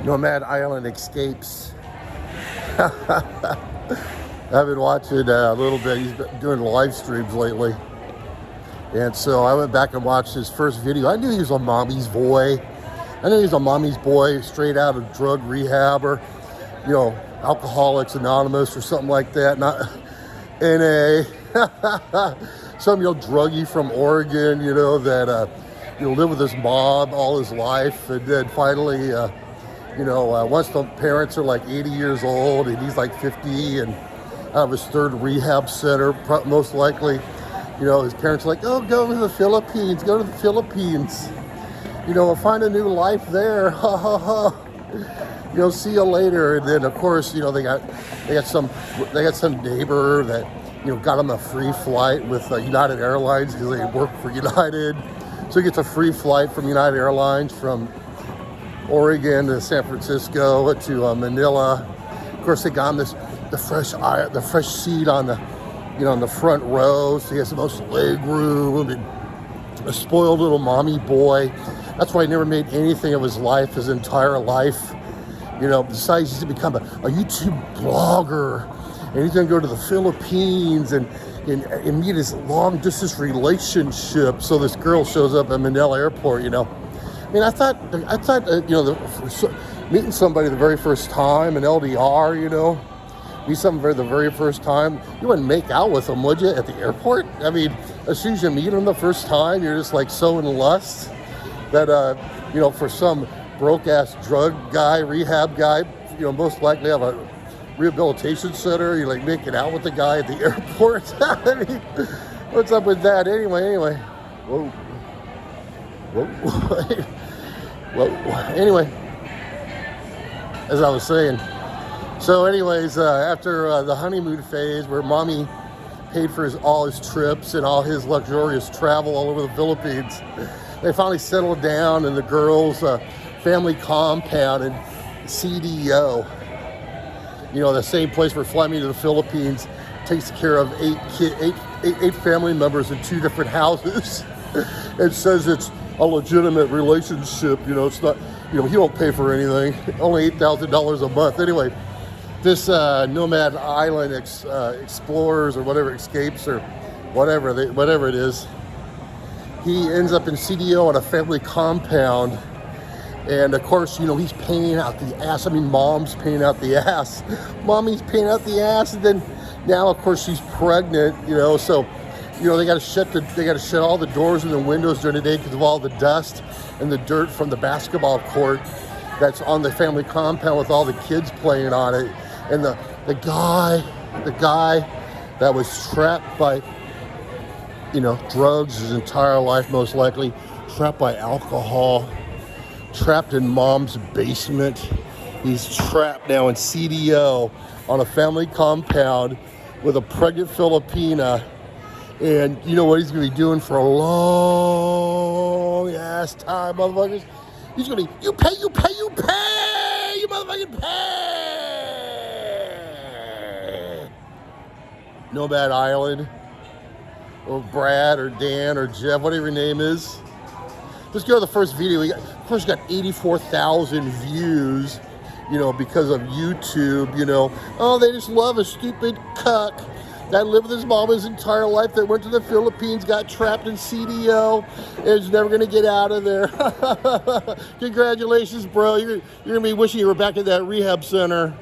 Nomad Island Excapes. I've been watching a little bit. He's been doing live streams lately. And so I went back and watched his first video. I knew he was a mommy's boy. I knew he was a mommy's boy straight out of drug rehab or, you know, Alcoholics Anonymous or something like that. Not NA. Some, druggie from Oregon, that, lived with his mom all his life. And then finally, once the parents are like 80 years old and he's like 50 and out of his third rehab center, most likely, his parents are like, oh, go to the Philippines, find a new life there, ha ha ha, see you later. And then of course, they got some neighbor that, got him a free flight with United Airlines because they work for United. So he gets a free flight from United Airlines from Oregon to San Francisco to Manila. Of course, they got him the fresh seat on the, in the front row. So he has the most leg room and a spoiled little mommy boy. That's why he never made anything of his life, his entire life. Besides he's to become a YouTube blogger. And he's gonna go to the Philippines and meet his long distance relationship. So this girl shows up at Manila Airport, I thought, meeting somebody the very first time, an LDR, meet somebody the very first time, you wouldn't make out with them, would you, at the airport? I mean, as soon as you meet them the first time, you're just like so in lust that, for some broke-ass drug guy, rehab guy, most likely have a rehabilitation center, you're like making out with the guy at the airport. I mean, what's up with that? Anyway. Whoa. Anyway, as I was saying, so anyways, after the honeymoon phase where mommy paid for all his trips and all his luxurious travel all over the Philippines, they finally settled down in the girls' family compound in CDO. The same place where Fly Me to the Philippines takes care of eight family members in 2 different houses. It says it's a legitimate relationship. It's not, he don't pay for anything. Only $8,000 a month. Anyway, this Nomad Island Explorers or whatever, Excapes or whatever it is, he ends up in CDO on a family compound. And of course, he's paying out the ass. I mean, mom's paying out the ass. Mommy's paying out the ass. And then now, of course, she's pregnant, so, they got to shut all the doors and the windows during the day because of all the dust and the dirt from the basketball court that's on the family compound with all the kids playing on it. And the guy that was trapped by, drugs his entire life, most likely, trapped by alcohol, trapped in mom's basement. He's trapped now in CDO on a family compound with a pregnant Filipina. And you know what he's going to be doing for a long ass time, motherfuckers? He's going to be, you pay, you motherfucking pay! Nomad Island, or Brad, or Dan, or Jeff, whatever your name is. Let's go to the first video. Of course, got 84,000 views, because of YouTube, Oh, they just love a stupid cuck that lived with his mom his entire life, that went to the Philippines, got trapped in CDO, and is never going to get out of there. Congratulations, bro. You're going to be wishing you were back at that rehab center.